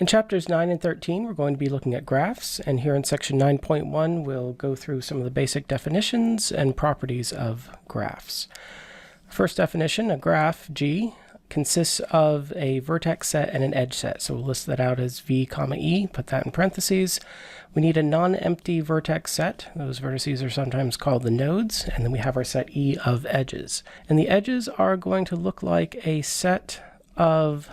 In chapters 9 and 13, we're going to be looking at graphs, and here in section 9.1, we'll go through some of the basic definitions and properties of graphs. First definition, a graph, G, consists of a vertex set and an edge set. So we'll list that out as V, comma, E, put that in parentheses. We need a non-empty vertex set. Those vertices are sometimes called the nodes, and then we have our set E of edges. And the edges are going to look like a set of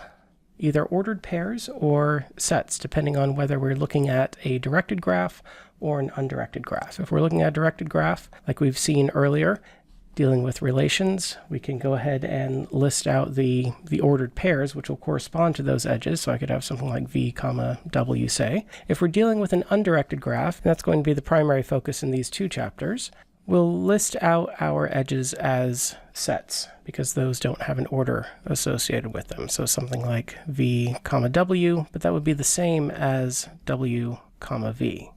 either ordered pairs or sets, depending on whether we're looking at a directed graph or an undirected graph. If we're looking at a directed graph, like we've seen earlier, dealing with relations, we can go ahead and list out the ordered pairs, which will correspond to those edges. So I could have something like V, comma, W, say. If we're dealing with an undirected graph, and that's going to be the primary focus in these two chapters, we'll list out our edges as sets because those don't have an order associated with them. So something like V, comma, W, but that would be the same as W, comma, V.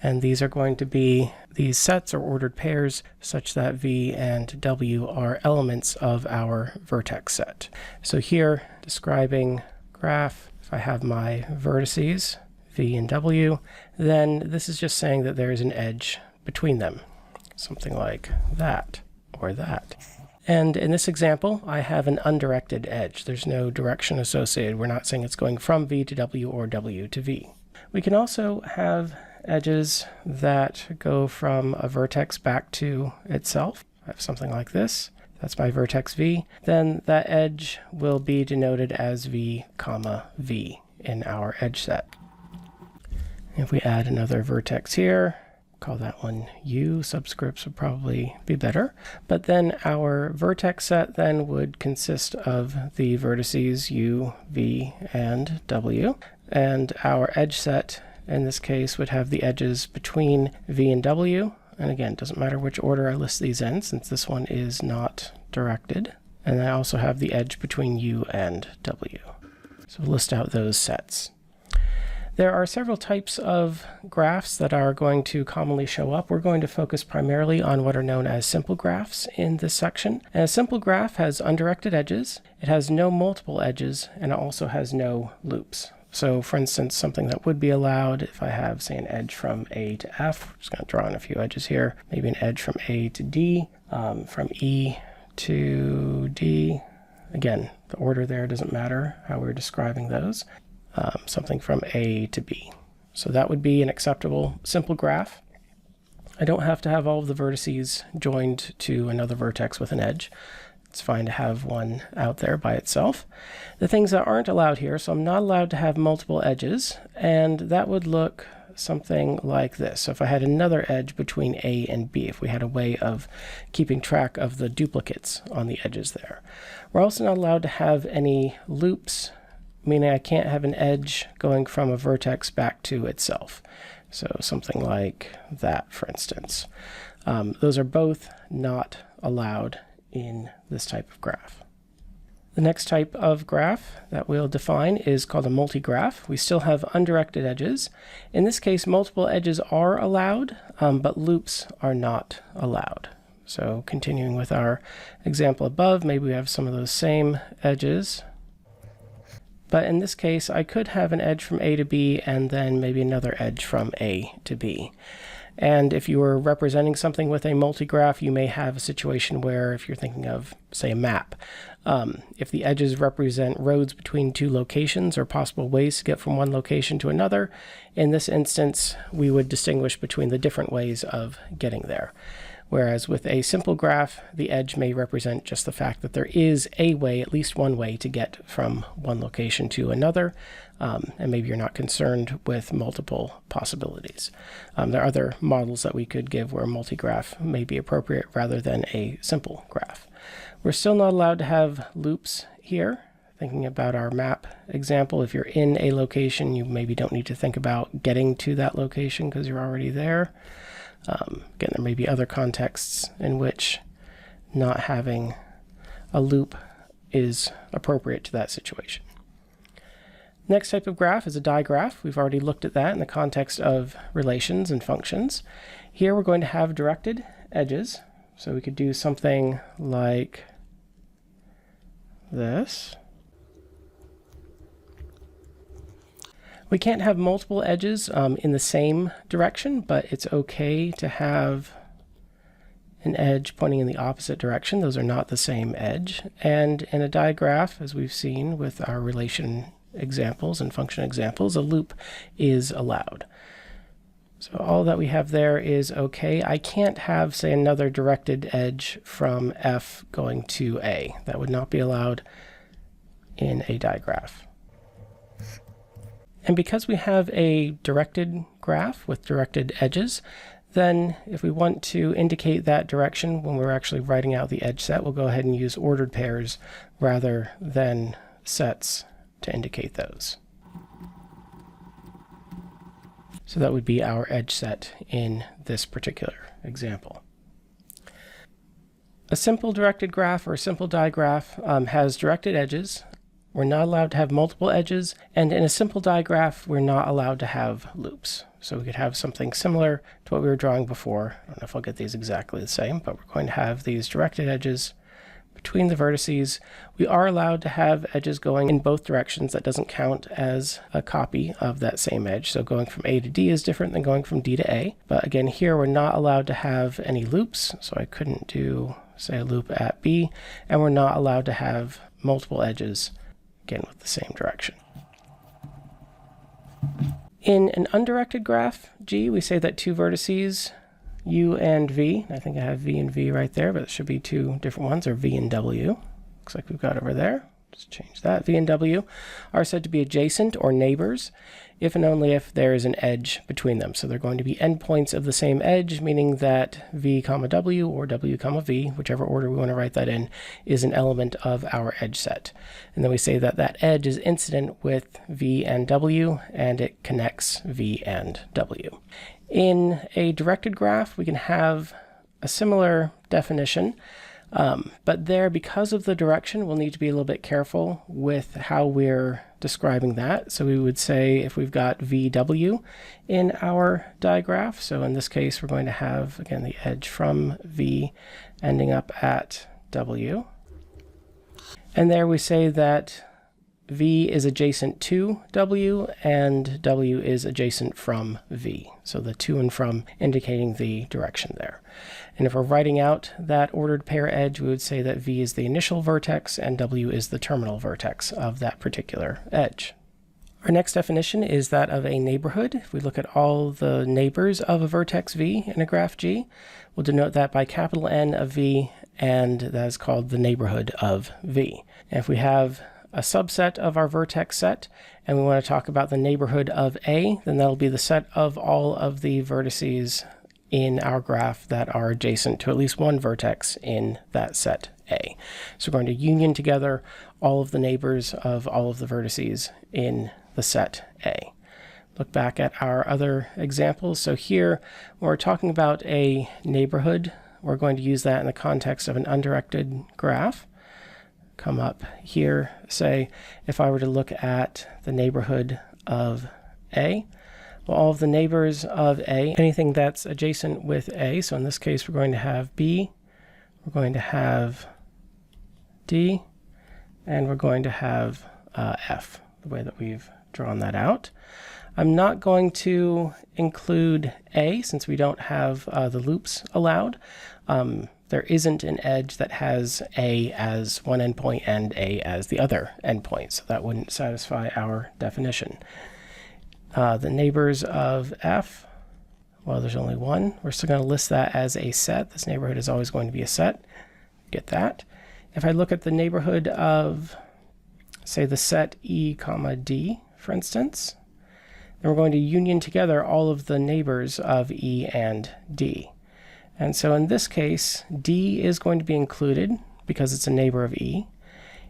And these are going to be these sets or ordered pairs such that V and W are elements of our vertex set. So here, describing graph, if I have my vertices, V and W, then this is just saying that there is an edge between them. Something like that or that. And in this example, I have an undirected edge. There's no direction associated. We're not saying it's going from V to W or W to V. We can also have edges that go from a vertex back to itself. I have something like this. That's my vertex V. Then that edge will be denoted as V, comma, V in our edge set. If we add another vertex here, call that one U, subscripts would probably be better. But then our vertex set then would consist of the vertices U, V, and W. And our edge set in this case would have the edges between V and W. And again, it doesn't matter which order I list these in since this one is not directed. And I also have the edge between U and W. So we'll list out those sets. There are several types of graphs that are going to commonly show up. We're going to focus primarily on what are known as simple graphs in this section. And a simple graph has undirected edges, it has no multiple edges, and it also has no loops. So for instance, something that would be allowed if I have, say, an edge from A to F, I'm just going to draw in a few edges here, maybe an edge from A to D, from E to D. Again, the order there doesn't matter how we're describing those. Something from A to B. So that would be an acceptable simple graph. I don't have to have all of the vertices joined to another vertex with an edge. It's fine to have one out there by itself. The things that aren't allowed here, so I'm not allowed to have multiple edges, and that would look something like this. So if I had another edge between A and B, if we had a way of keeping track of the duplicates on the edges there. We're also not allowed to have any loops, meaning I can't have an edge going from a vertex back to itself. So something like that, for instance. Those are both not allowed in this type of graph. The next type of graph that we'll define is called a multigraph. We still have undirected edges. In this case, multiple edges are allowed, but loops are not allowed. So continuing with our example above, maybe we have some of those same edges. But in this case, I could have an edge from A to B and then maybe another edge from A to B. And if you were representing something with a multigraph, you may have a situation where if you're thinking of, say, a map, if the edges represent roads between two locations or possible ways to get from one location to another, in this instance, we would distinguish between the different ways of getting there. Whereas with a simple graph, the edge may represent just the fact that there is a way, at least one way, to get from one location to another, and maybe you're not concerned with multiple possibilities. There are other models that we could give where a multigraph may be appropriate rather than a simple graph. We're still not allowed to have loops here. Thinking about our map example, if you're in a location, you maybe don't need to think about getting to that location because you're already there. Again, there may be other contexts in which not having a loop is appropriate to that situation. Next type of graph is a digraph. We've already looked at that in the context of relations and functions. Here we're going to have directed edges. So we could do something like this. We can't have multiple edges in the same direction, but it's okay to have an edge pointing in the opposite direction. Those are not the same edge. And in a digraph, as we've seen with our relation examples and function examples, a loop is allowed. So all that we have there is okay. I can't have, say, another directed edge from F going to A. That would not be allowed in a digraph. And because we have a directed graph with directed edges, then if we want to indicate that direction when we're actually writing out the edge set, we'll go ahead and use ordered pairs rather than sets to indicate those. So that would be our edge set in this particular example. A simple directed graph or a simple digraph has directed edges. We're not allowed to have multiple edges, and in a simple digraph, we're not allowed to have loops. So we could have something similar to what we were drawing before. I don't know if I'll get these exactly the same, but we're going to have these directed edges between the vertices. We are allowed to have edges going in both directions. That doesn't count as a copy of that same edge. So going from A to D is different than going from D to A. But again, here we're not allowed to have any loops. So I couldn't do, say, a loop at B. And we're not allowed to have multiple edges, again, with the same direction. In an undirected graph, G, we say that two vertices, U and V, I think I have V and V right there, but it should be two different ones, or V and W. Looks like we've got over there. Just change that. V and W are said to be adjacent or neighbors if and only if there is an edge between them. So they're going to be endpoints of the same edge, meaning that V comma W or W comma V, whichever order we want to write that in, is an element of our edge set. And then we say that that edge is incident with V and W, and it connects V and W. In a directed graph, we can have a similar definition, but there, because of the direction, we'll need to be a little bit careful with how we're describing that. So we would say if we've got VW in our digraph, so in this case, we're going to have, again, the edge from V ending up at W. And there we say that V is adjacent to W, and W is adjacent from V. So the to and from indicating the direction there. And if we're writing out that ordered pair edge, we would say that V is the initial vertex and W is the terminal vertex of that particular edge. Our next definition is that of a neighborhood. If we look at all the neighbors of a vertex V in a graph G, we'll denote that by capital N of V, and that is called the neighborhood of V. And if we have a subset of our vertex set, and we want to talk about the neighborhood of A, then that'll be the set of all of the vertices in our graph that are adjacent to at least one vertex in that set A. So we're going to union together all of the neighbors of all of the vertices in the set A. Look back at our other examples. So here, when we're talking about a neighborhood, we're going to use that in the context of an undirected graph. Come up here, say, if I were to look at the neighborhood of A, well, all of the neighbors of A, anything that's adjacent with A, so in this case we're going to have B, we're going to have D, and we're going to have F, the way that we've drawn that out. I'm not going to include A since we don't have the loops allowed. There isn't an edge that has A as one endpoint and A as the other endpoint, so that wouldn't satisfy our definition. The neighbors of F, well, there's only one. We're still going to list that as a set. This neighborhood is always going to be a set. Get that. If I look at the neighborhood of, say, the set E comma D, for instance, then we're going to union together all of the neighbors of E and D. And so in this case, D is going to be included because it's a neighbor of E.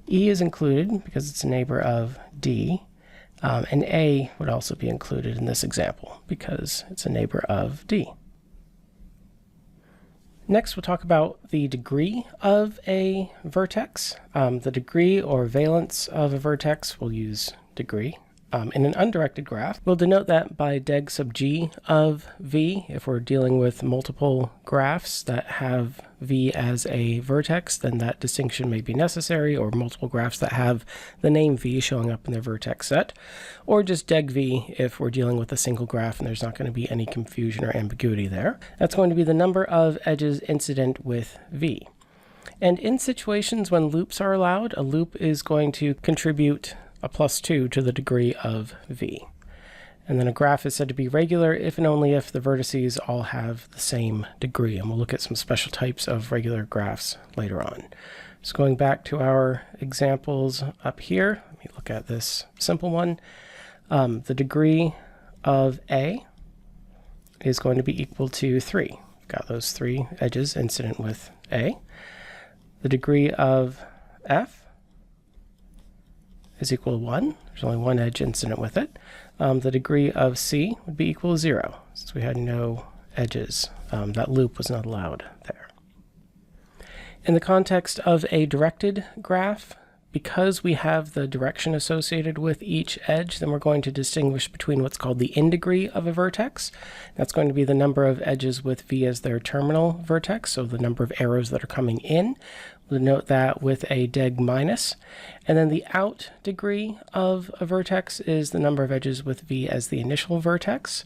E is included because it's a neighbor of D. And A would also be included in this example because it's a neighbor of D. Next, we'll talk about the degree of a vertex. The degree or valence of a vertex, we'll use degree In an undirected graph, we'll denote that by deg sub g of v. If we're dealing with multiple graphs that have v as a vertex, then that distinction may be necessary, or multiple graphs that have the name v showing up in their vertex set, or just deg v if we're dealing with a single graph and there's not going to be any confusion or ambiguity there. That's going to be the number of edges incident with v. And in situations when loops are allowed, a loop is going to contribute a +2 to the degree of v. And then a graph is said to be regular if and only if the vertices all have the same degree. And we'll look at some special types of regular graphs later on. So going back to our examples up here, let me look at this simple one. The degree of A is going to be equal to 3. We've got those 3 edges incident with A. The degree of F is equal to 1. There's only one edge incident with it. The degree of C would be equal to 0, since we had no edges. That loop was not allowed there. In the context of a directed graph, because we have the direction associated with each edge, then we're going to distinguish between what's called the in degree of a vertex. That's going to be the number of edges with v as their terminal vertex, so the number of arrows that are coming in. We'll denote that with a deg minus. And then the out degree of a vertex is the number of edges with v as the initial vertex.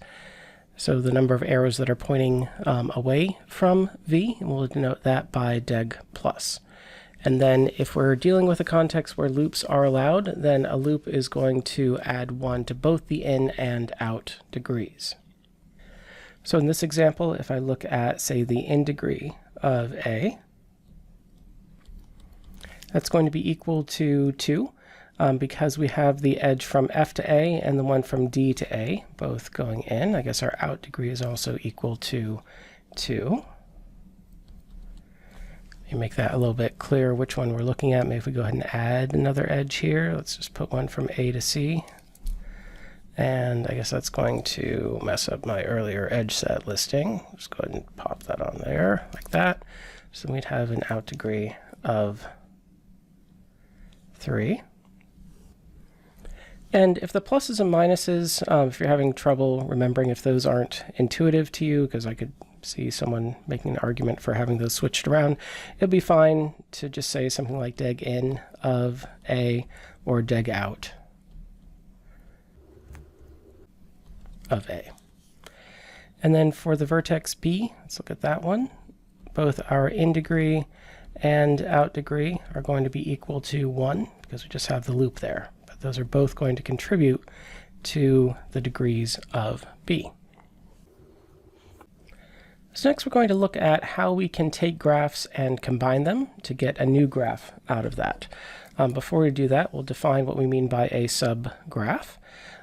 So the number of arrows that are pointing away from v, and we'll denote that by deg plus. And then if we're dealing with a context where loops are allowed, then a loop is going to add 1 to both the in and out degrees. So in this example, if I look at, say, the in degree of A, that's going to be equal to 2 because we have the edge from F to A and the one from D to A both going in. I guess our out degree is also equal to 2. Make that a little bit clearer which one we're looking at. Maybe if we go ahead and add another edge here, let's just put one from A to C. And I guess that's going to mess up my earlier edge set listing. Just go ahead and pop that on there like that. So we'd have an out degree of 3. And if the pluses and minuses, if you're having trouble remembering if those aren't intuitive to you, because I could see someone making an argument for having those switched around, it'd be fine to just say something like deg in of A or deg out of A. And then for the vertex B, let's look at that one. Both our in degree and out degree are going to be equal to 1 because we just have the loop there. But those are both going to contribute to the degrees of B. So next we're going to look at how we can take graphs and combine them to get a new graph out of that. Before we do that, we'll define what we mean by a subgraph.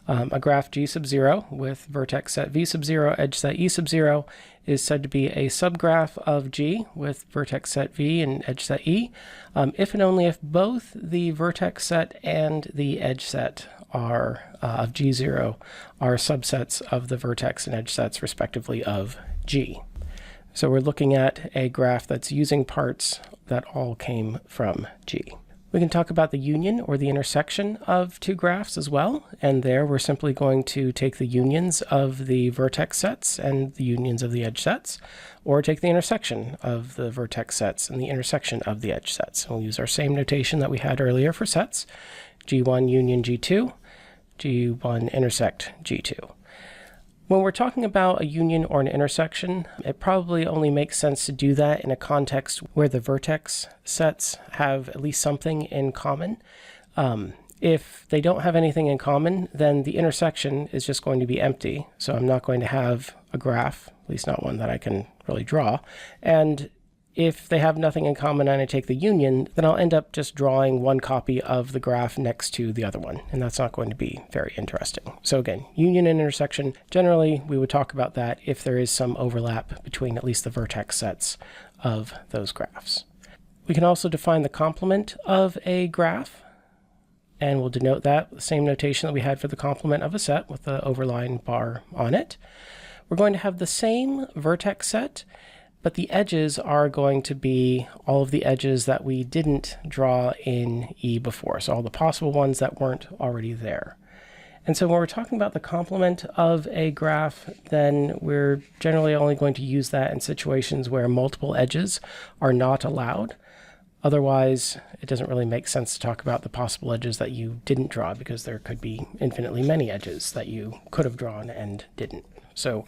A graph G sub 0 with vertex set V sub 0, edge set E sub 0 is said to be a subgraph of G with vertex set V and edge set E, if and only if both the vertex set and the edge set are of G0 are subsets of the vertex and edge sets respectively of G. So we're looking at a graph that's using parts that all came from G. We can talk about the union or the intersection of two graphs as well, and there we're simply going to take the unions of the vertex sets and the unions of the edge sets, or take the intersection of the vertex sets and the intersection of the edge sets. We'll use our same notation that we had earlier for sets, G1 union G2, G1 intersect G2. When we're talking about a union or an intersection, it probably only makes sense to do that in a context where the vertex sets have at least something in common. If they don't have anything in common, then the intersection is just going to be empty. So I'm not going to have a graph, at least not one that I can really draw. And if they have nothing in common and I take the union, then I'll end up just drawing one copy of the graph next to the other one, and that's not going to be very interesting. So again, union and intersection, generally we would talk about that if there is some overlap between at least the vertex sets of those graphs. We can also define the complement of a graph, and we'll denote that with the same notation that we had for the complement of a set with the overline bar on it. We're going to have the same vertex set, but the edges are going to be all of the edges that we didn't draw in E before, so all the possible ones that weren't already there. And so when we're talking about the complement of a graph, then we're generally only going to use that in situations where multiple edges are not allowed. Otherwise, it doesn't really make sense to talk about the possible edges that you didn't draw, because there could be infinitely many edges that you could have drawn and didn't. So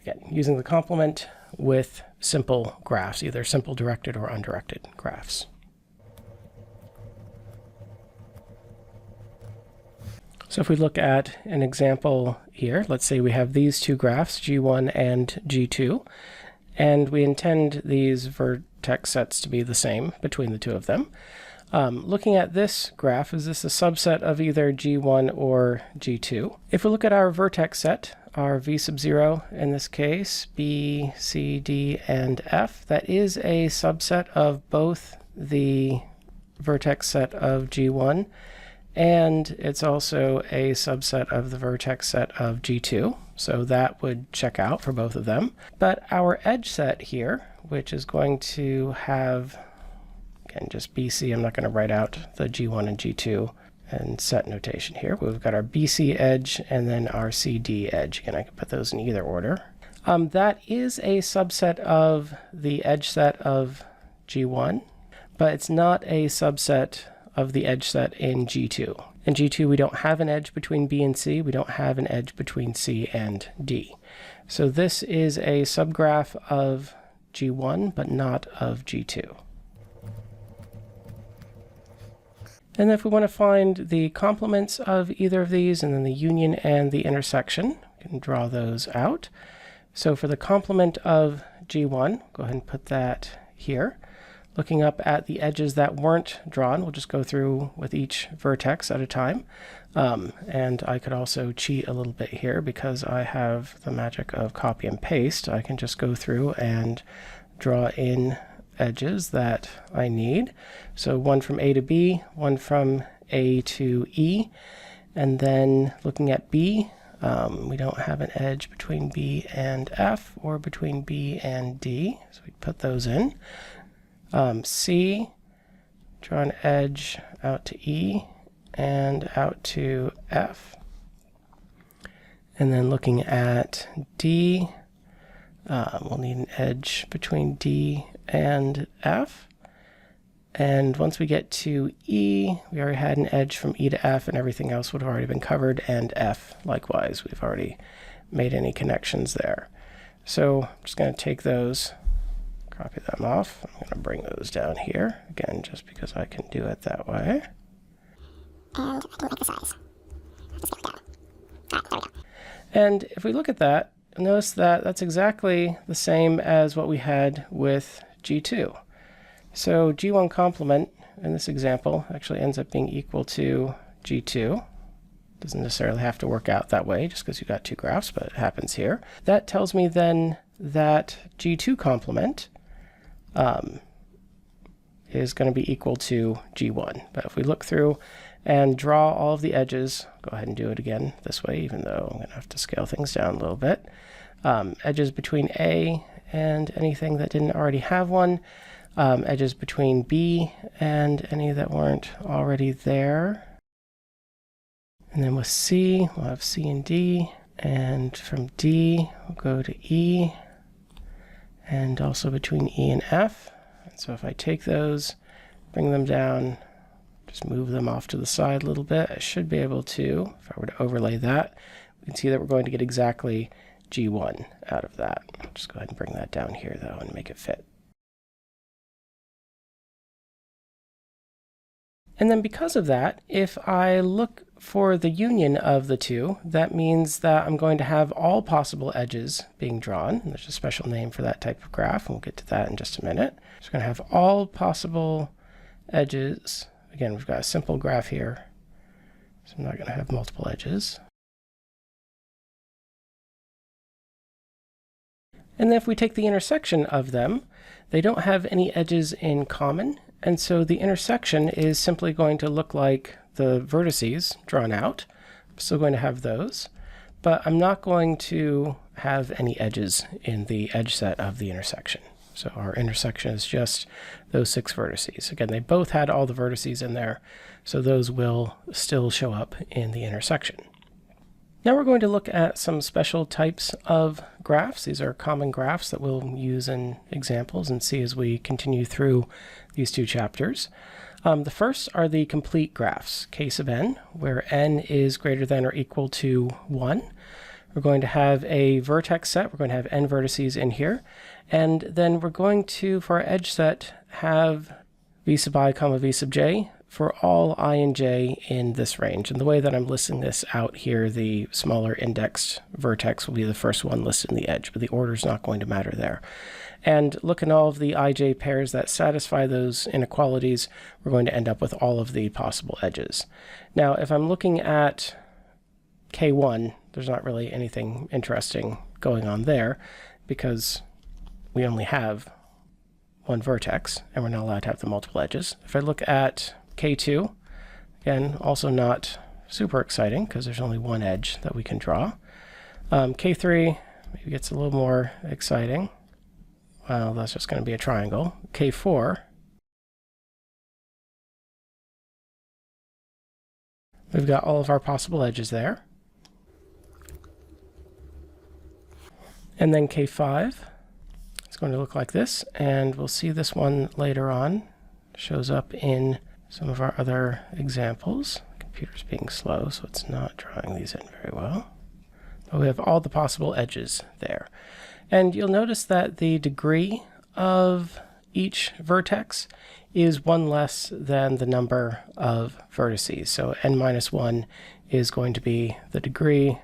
again, using the complement with simple graphs, either simple directed or undirected graphs. So if we look at an example here, let's say we have these two graphs, G1 and G2, and we intend these vertex sets to be the same between the two of them. Looking at this graph, is this a subset of either G1 or G2? If we look at our vertex set, our V sub 0, in this case, B, C, D, and F, that is a subset of both the vertex set of G1, and it's also a subset of the vertex set of G2, so that would check out for both of them. But our edge set here, which is going to have, again, just BC, I'm not going to write out the G1 and G2 and set notation here. We've got our BC edge and then our CD edge. Again, I can put those in either order. That is a subset of the edge set of G1, but it's not a subset of the edge set in G2. In G2, we don't have an edge between B and C. We don't have an edge between C and D. So this is a subgraph of G1, but not of G2. And if we want to find the complements of either of these, and then the union and the intersection, we can draw those out. So for the complement of G1, go ahead and put that here. Looking up at the edges that weren't drawn, we'll just go through with each vertex at a time. And I could also cheat a little bit here because I have the magic of copy and paste. I can just go through and draw in edges that I need. So one from A to B, one from A to E. And then looking at B, we don't have an edge between B and F or between B and D, so we put those in. C, draw an edge out to E and out to F. And then looking at D, we'll need an edge between D and F. And once we get to E, we already had an edge from E to F, and everything else would have already been covered, and F likewise. We've already made any connections there. So I'm just going to take those, copy them off. I'm going to bring those down here, again, just because I can do it that way. And I can make the size. Just go down. There we go. And if we look at that, notice that that's exactly the same as what we had with G2. So G1 complement in this example actually ends up being equal to G2. Doesn't necessarily have to work out that way just because you've got two graphs, but it happens here. That tells me then that G2 complement is going to be equal to G1. But if we look through and draw all of the edges, go ahead and do it again this way, even though I'm going to have to scale things down a little bit. Edges between A and anything that didn't already have one. Edges between B and any that weren't already there. And then with C, we'll have C and D. And from D, we'll go to E. And also between E and F. And so if I take those, bring them down, just move them off to the side a little bit, I should be able to, if I were to overlay that, we can see that we're going to get exactly G1 out of that. I'll just go ahead and bring that down here, though, and make it fit. And then because of that, if I look for the union of the two, that means that I'm going to have all possible edges being drawn. And there's a special name for that type of graph, and we'll get to that in just a minute. So we're going to have all possible edges. Again, we've got a simple graph here, so I'm not going to have multiple edges. And then if we take the intersection of them, they don't have any edges in common, and so the intersection is simply going to look like the vertices drawn out. I'm still going to have those, but I'm not going to have any edges in the edge set of the intersection. So our intersection is just those 6 vertices. Again, they both had all the vertices in there, so those will still show up in the intersection. Now we're going to look at some special types of graphs. These are common graphs that we'll use in examples and see as we continue through these two chapters. The first are the complete graphs, k sub n, where n is greater than or equal to 1. We're going to have a vertex set. We're going to have n vertices in here. And then we're going to, for our edge set, have v sub I comma v sub j for all I and j in this range. And the way that I'm listing this out here, the smaller indexed vertex will be the first one listed in the edge, but the order is not going to matter there. And look at all of the ij pairs that satisfy those inequalities, we're going to end up with all of the possible edges. Now, if I'm looking at k1, there's not really anything interesting going on there because we only have one vertex and we're not allowed to have the multiple edges. If I look at k2, again, also not super exciting because there's only one edge that we can draw. k3 maybe gets a little more exciting. Well, that's just going to be a triangle. k4, we've got all of our possible edges there. And then k5 is going to look like this, and we'll see this one later on. Shows up in some of our other examples. The computer's being slow, so it's not drawing these in very well. But we have all the possible edges there. And you'll notice that the degree of each vertex is one less than the number of vertices. So n minus 1 is going to be the degree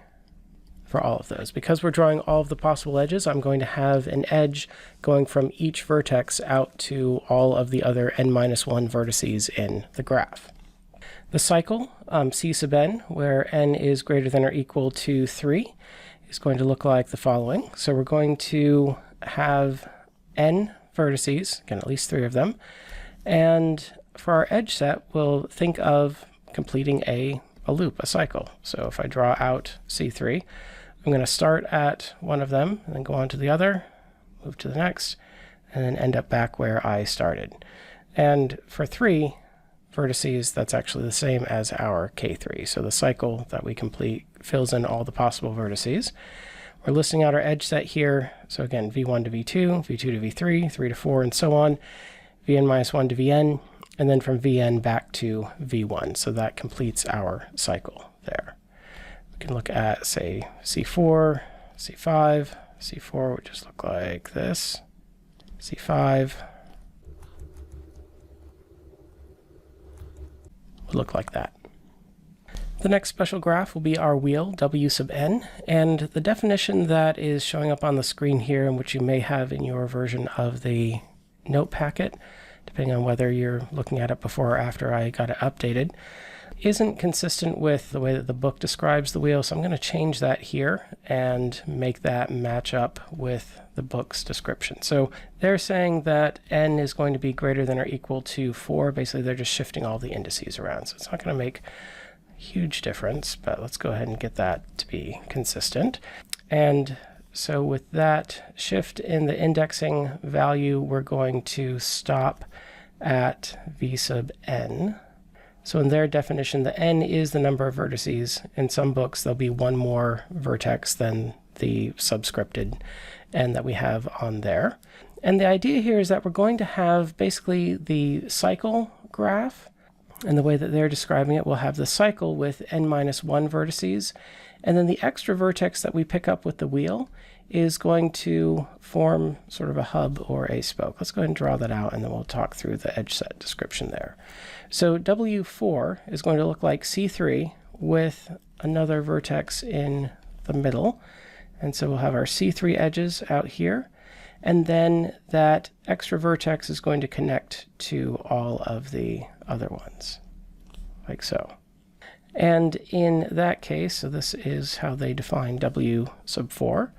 for all of those. Because we're drawing all of the possible edges, I'm going to have an edge going from each vertex out to all of the other n minus 1 vertices in the graph. The cycle, c sub n, where n is greater than or equal to 3, is going to look like the following. So we're going to have n vertices, again, at least 3 of them, and for our edge set, we'll think of completing a loop, a cycle. So if I draw out C3, I'm going to start at one of them, and then go on to the other, move to the next, and then end up back where I started. And for 3 vertices, that's actually the same as our K3. So the cycle that we complete fills in all the possible vertices. We're listing out our edge set here. So again, V1 to V2, V2 to V3, 3 to 4, and so on, Vn minus 1 to Vn, and then from Vn back to V1. So that completes our cycle there. We can look at, say, C4, C5. C4 would just look like this. C5 would look like that. The next special graph will be our wheel, W sub n, and the definition that is showing up on the screen here, and which you may have in your version of the note packet, depending on whether you're looking at it before or after I got it updated, isn't consistent with the way that the book describes the wheel, so I'm going to change that here and make that match up with the book's description. So they're saying that n is going to be greater than or equal to 4. Basically, they're just shifting all the indices around, so it's not going to make a huge difference, but let's go ahead and get that to be consistent. And so with that shift in the indexing value, we're going to stop at v sub n. So in their definition, the n is the number of vertices. In some books, there'll be one more vertex than the subscripted n that we have on there. And the idea here is that we're going to have basically the cycle graph, and the way that they're describing it, we'll have the cycle with n minus 1 vertices, and then the extra vertex that we pick up with the wheel is going to form sort of a hub or a spoke. Let's go ahead and draw that out, and then we'll talk through the edge set description there. So W4 is going to look like C3 with another vertex in the middle. And so we'll have our C3 edges out here, and then that extra vertex is going to connect to all of the other ones, like so. And in that case, so this is how they define W sub 4.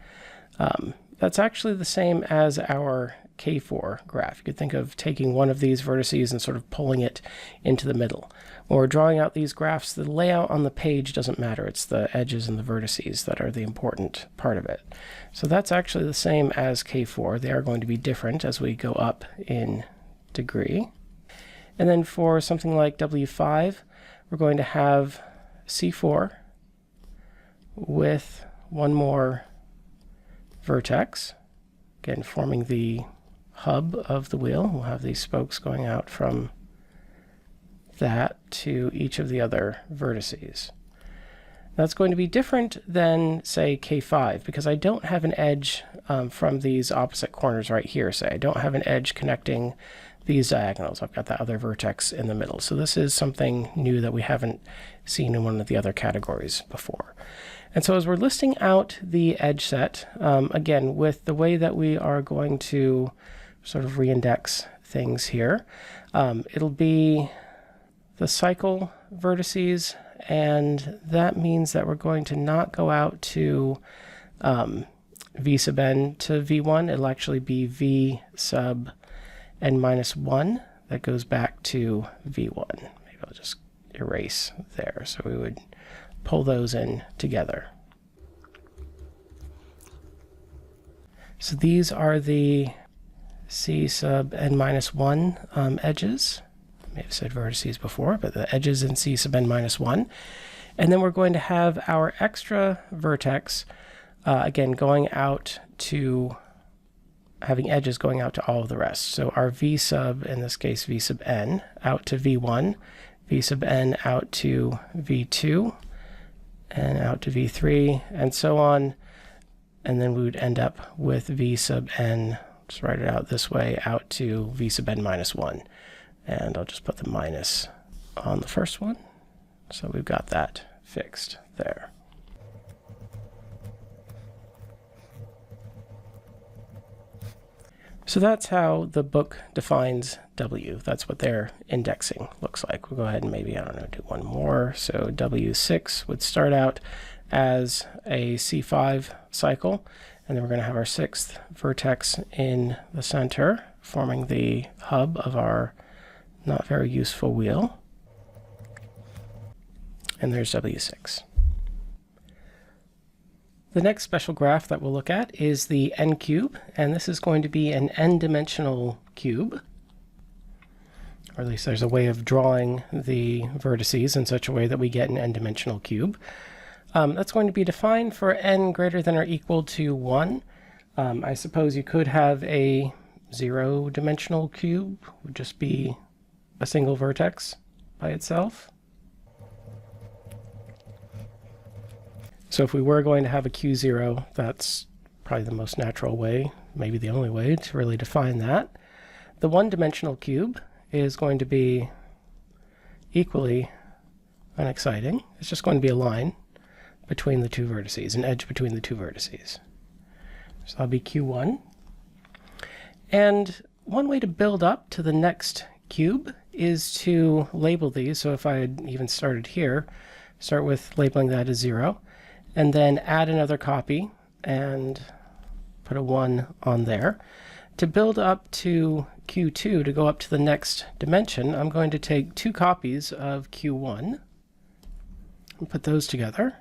That's actually the same as our K4 graph. You could think of taking one of these vertices and sort of pulling it into the middle. When we're drawing out these graphs, the layout on the page doesn't matter. It's the edges and the vertices that are the important part of it. So that's actually the same as K4. They are going to be different as we go up in degree. And then for something like W5, we're going to have C4 with one more vertex, again forming the hub of the wheel. We'll have these spokes going out from that to each of the other vertices. That's going to be different than, say, K5, because I don't have an edge from these opposite corners right here, say. I don't have an edge connecting these diagonals. I've got that other vertex in the middle. So this is something new that we haven't seen in one of the other categories before. And so as we're listing out the edge set, again, with the way that we are going to sort of reindex things here, it'll be the cycle vertices, and that means that we're going to not go out to v sub n to v1. It'll actually be v sub n minus 1 that goes back to v1. Maybe I'll just erase there. So we would pull those in together. So these are the c sub n minus 1 edges. I may have said vertices before, but the edges in c sub n minus 1. And then we're going to have our extra vertex, again, going out to having edges going out to all of the rest. So our v sub, in this case, v sub n, out to v1, v sub n out to v2, and out to v3, and so on. And then we would end up with v sub n, just write it out this way, out to v sub n minus 1. And I'll just put the minus on the first one. So we've got that fixed there. So that's how the book defines W. That's what their indexing looks like. We'll go ahead and maybe, I don't know, do one more. So W6 would start out as a C5 cycle, and then we're going to have our sixth vertex in the center, forming the hub of our not very useful wheel. And there's W6. The next special graph that we'll look at is the n cube, and this is going to be an n-dimensional cube. Or at least there's a way of drawing the vertices in such a way that we get an n-dimensional cube. That's going to be defined for n greater than or equal to 1. I suppose you could have a 0-dimensional cube, would just be a single vertex by itself. So if we were going to have a Q0, that's probably the most natural way, maybe the only way to really define that. The one-dimensional cube is going to be equally unexciting. It's just going to be a line between the two vertices, an edge between the two vertices. So that'll be Q1. And one way to build up to the next cube is to label these. So if I had even started here, start with labeling that as 0, and then add another copy and put a 1 on there. To build up to Q2, to go up to the next dimension, I'm going to take 2 copies of Q1 and put those together.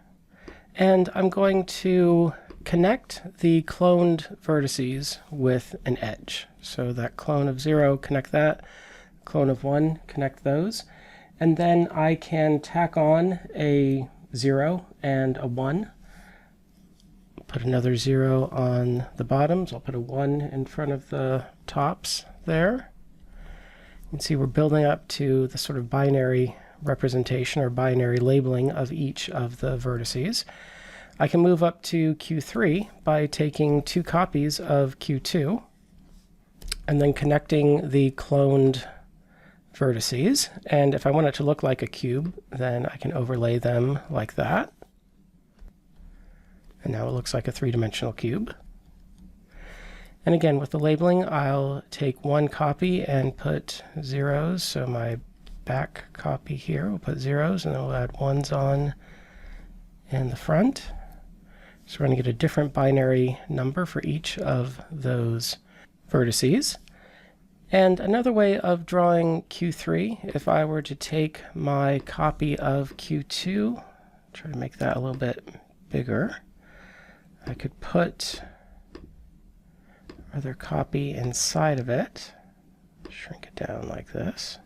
And I'm going to connect the cloned vertices with an edge. So that clone of 0, connect that. Clone of 1, connect those. And then I can tack on a 0 and a 1. Put another 0 on the bottoms. I'll put a 1 in front of the tops there. You can see we're building up to the sort of binary representation or binary labeling of each of the vertices. I can move up to Q3 by taking 2 copies of Q2 and then connecting the cloned vertices. And if I want it to look like a cube, then I can overlay them like that. And now it looks like a 3-dimensional cube. And again, with the labeling, I'll take 1 copy and put 0s. So my back copy here, we'll put 0s, and then we'll add 1s on in the front. So we're going to get a different binary number for each of those vertices. And another way of drawing Q3, if I were to take my copy of Q2, try to make that a little bit bigger, I could put another copy inside of it, shrink it down like this.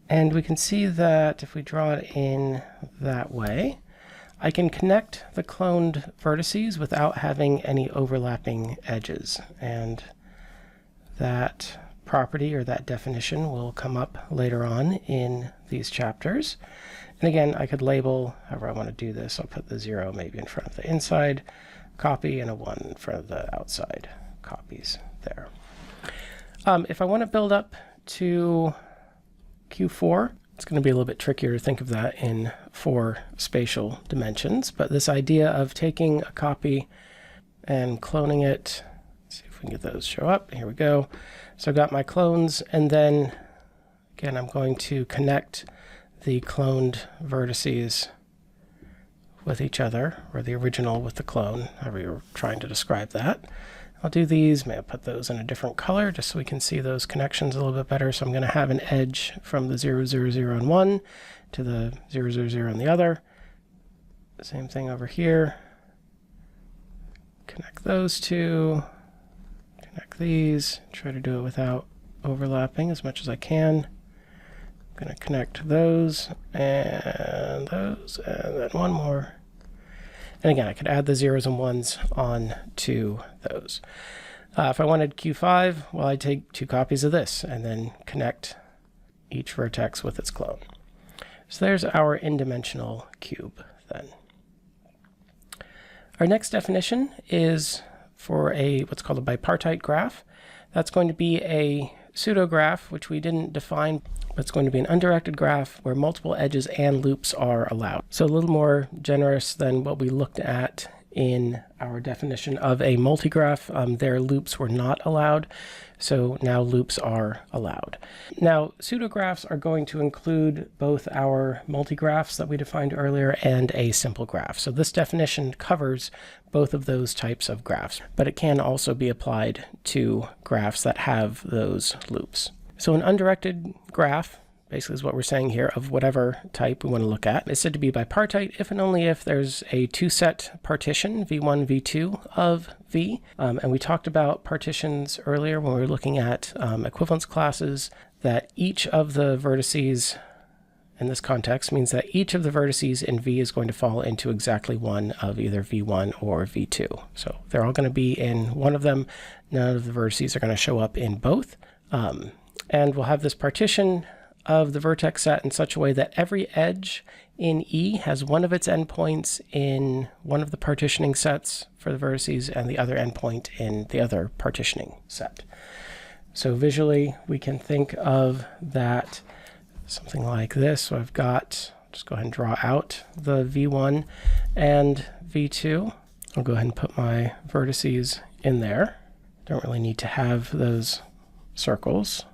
And we can see that if we draw it in that way, I can connect the cloned vertices without having any overlapping edges, and that property or that definition will come up later on in these chapters. And again, I could label however I want to do this. I'll put the 0 maybe in front of the inside copy and a 1 in front of the outside copies there. If I want to build up to Q4, it's going to be a little bit trickier to think of that in 4 spatial dimensions, but this idea of taking a copy and cloning it, let's see if we can get those show up. Here we go. So I've got my clones, and then again I'm going to connect the cloned vertices with each other, or the original with the clone, however you're trying to describe that. I'll do these, maybe I'll put those in a different color just so we can see those connections a little bit better. So I'm going to have an edge from the 0, 0, 0 on one to the 0, 0, 0 on the other. Same thing over here. Connect those two, connect these, try to do it without overlapping as much as I can. I'm going to connect those, and then one more. And again, I could add the 0s and 1s on to those. If I wanted Q5, well, I'd take 2 copies of this and then connect each vertex with its clone. So there's our n-dimensional cube then. Our next definition is for what's called a bipartite graph. That's going to be a pseudograph, which we didn't define. It's going to be an undirected graph where multiple edges and loops are allowed. So a little more generous than what we looked at in our definition of a multigraph. Their loops were not allowed, so now loops are allowed. Now, pseudographs are going to include both our multigraphs that we defined earlier and a simple graph. So this definition covers both of those types of graphs, but it can also be applied to graphs that have those loops. So an undirected graph, basically is what we're saying here, of whatever type we want to look at, is said to be bipartite if and only if there's a 2-set partition, V1, V2 of V. And we talked about partitions earlier when we were looking at equivalence classes, that each of the vertices in this context means that each of the vertices in V is going to fall into exactly one of either V1 or V2. So they're all going to be in one of them. None of the vertices are going to show up in both. And we'll have this partition of the vertex set in such a way that every edge in E has one of its endpoints in one of the partitioning sets for the vertices and the other endpoint in the other partitioning set. So visually, we can think of that something like this. So I've got, just go ahead and draw out the V1 and V2. I'll go ahead and put my vertices in there. Don't really need to have those circles,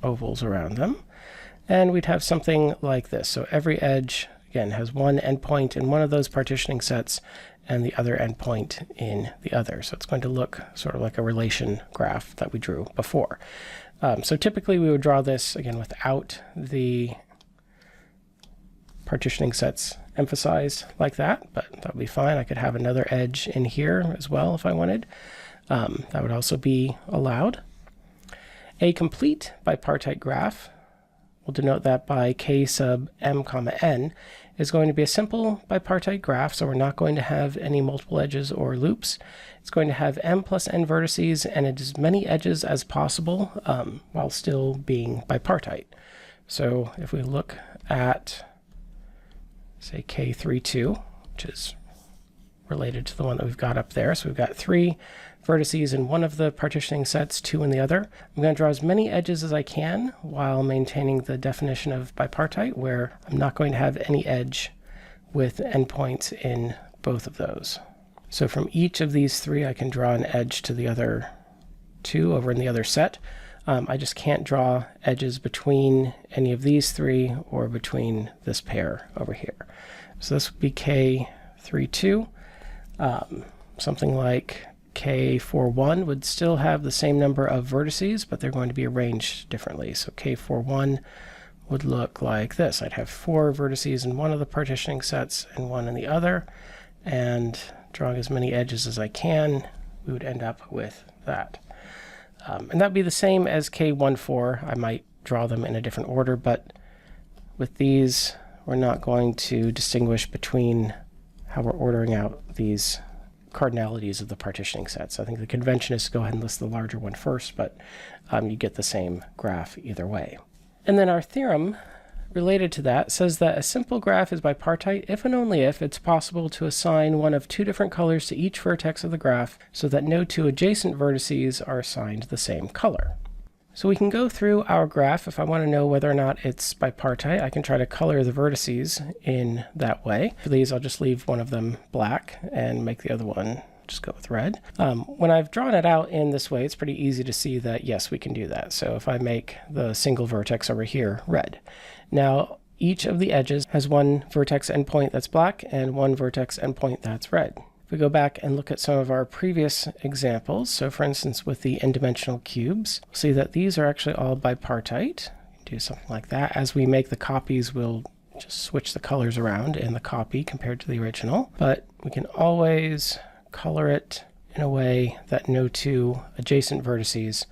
ovals around them. And we'd have something like this. So every edge, again, has one endpoint in one of those partitioning sets and the other endpoint in the other. So it's going to look sort of like a relation graph that we drew before. So typically we would draw this, again, without the partitioning sets emphasized like that, but that would be fine. I could have another edge in here as well if I wanted. That would also be allowed. A complete bipartite graph, we'll denote that by k sub m comma n, is going to be a simple bipartite graph, so we're not going to have any multiple edges or loops. It's going to have m plus n vertices and as many edges as possible while still being bipartite. So if we look at, say, k32, which is related to the one that we've got up there, so we've got 3 vertices in one of the partitioning sets, 2 in the other. I'm going to draw as many edges as I can while maintaining the definition of bipartite, where I'm not going to have any edge with endpoints in both of those. So from each of these 3, I can draw an edge to the other 2 over in the other set. I just can't draw edges between any of these 3 or between this pair over here. So this would be K32. Something like K41 would still have the same number of vertices, but they're going to be arranged differently. So K41 would look like this. I'd have 4 vertices in one of the partitioning sets and 1 in the other, and drawing as many edges as I can, we would end up with that. And that'd be the same as K14. I might draw them in a different order, but with these, we're not going to distinguish between how we're ordering out these cardinalities of the partitioning sets. I think the convention is to go ahead and list the larger one first, but you get the same graph either way. And then our theorem related to that says that a simple graph is bipartite if and only if it's possible to assign one of two different colors to each vertex of the graph so that no two adjacent vertices are assigned the same color. So we can go through our graph. If I want to know whether or not it's bipartite, I can try to color the vertices in that way. For these, I'll just leave one of them black and make the other one just go with red. When I've drawn it out in this way, it's pretty easy to see that, yes, we can do that. So if I make the single vertex over here red. Now, each of the edges has one vertex endpoint that's black and one vertex endpoint that's red. If we go back and look at some of our previous examples, so for instance with the n-dimensional cubes, we'll see that these are actually all bipartite. Do something like that. As we make the copies, we'll just switch the colors around in the copy compared to the original. But we can always color it in a way that no two adjacent vertices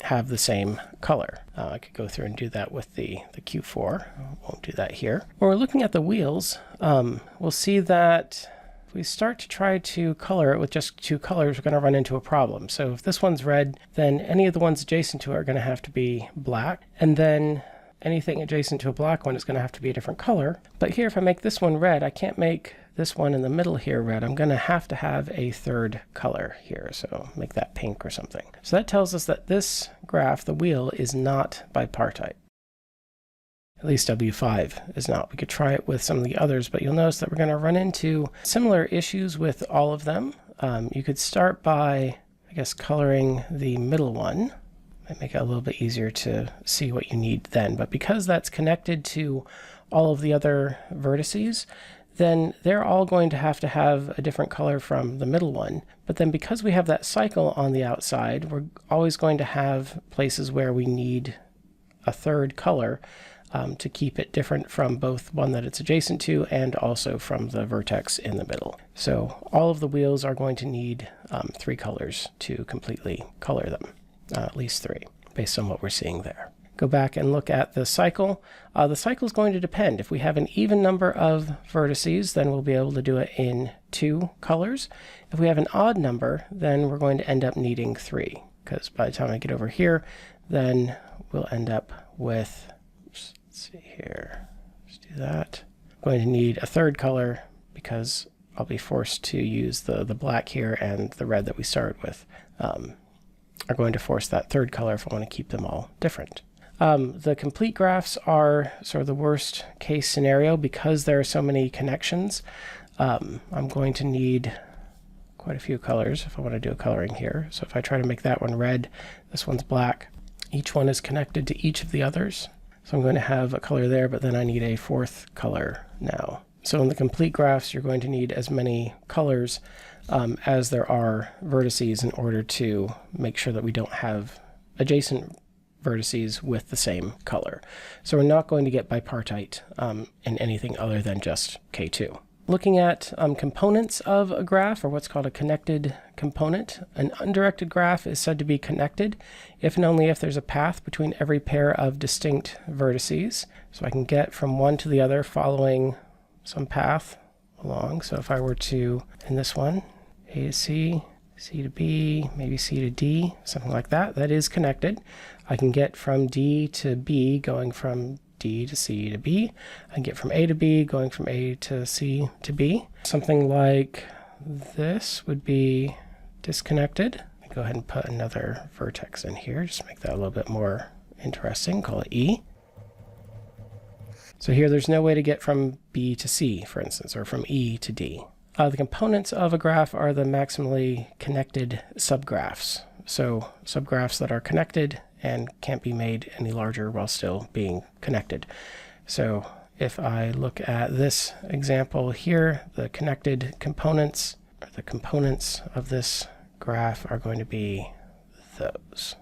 have the same color. I could go through and do that with the Q4. I won't do that here. When we're looking at the wheels, we'll see that if we start to try to color it with just two colors, we're going to run into a problem. So if this one's red, then any of the ones adjacent to it are going to have to be black. And then anything adjacent to a black one is going to have to be a different color. But here, if I make this one red, I can't make this one in the middle here red. I'm going to have a third color here. So make that pink or something. So that tells us that this graph, the wheel, is not bipartite. At least W5 is not. We could try it with some of the others, but you'll notice that we're going to run into similar issues with all of them. You could start by, I guess, coloring the middle one. Might make it a little bit easier to see what you need then. But because that's connected to all of the other vertices, then they're all going to have a different color from the middle one. But then because we have that cycle on the outside, we're always going to have places where we need a third color to keep it different from both one that it's adjacent to and also from the vertex in the middle. So all of the wheels are going to need three colors to completely color them, at least three, based on what we're seeing there. Go back and look at the cycle. The cycle is going to depend. If we have an even number of vertices, then we'll be able to do it in two colors. If we have an odd number, then we're going to end up needing three, because by the time I get over here, then we'll end up with, let's see here, let's do that. I'm going to need a third color because I'll be forced to use the black here, and the red that we started with are going to force that third color if I want to keep them all different. The complete graphs are sort of the worst case scenario because there are so many connections. I'm going to need quite a few colors if I want to do a coloring here. So if I try to make that one red, this one's black. Each one is connected to each of the others. So I'm going to have a color there, but then I need a fourth color now. So in the complete graphs, you're going to need as many colors as there are vertices in order to make sure that we don't have adjacent vertices with the same color. So we're not going to get bipartite in anything other than just K2. Looking at components of a graph, or what's called a connected component, an undirected graph is said to be connected if and only if there's a path between every pair of distinct vertices. So I can get from one to the other following some path along. So if I were to, in this one, A to C, C to B, maybe C to D, something like that, that is connected. I can get from D to B going from D to C to B. I can get from A to B going from A to C to B. Something like this would be disconnected. I'll go ahead and put another vertex in here, just make that a little bit more interesting, call it E. So here there's no way to get from B to C, for instance, or from E to D. The components of a graph are the maximally connected subgraphs. So subgraphs that are connected and can't be made any larger while still being connected. So if I look at this example here, the connected components, or the components of this graph are going to be those.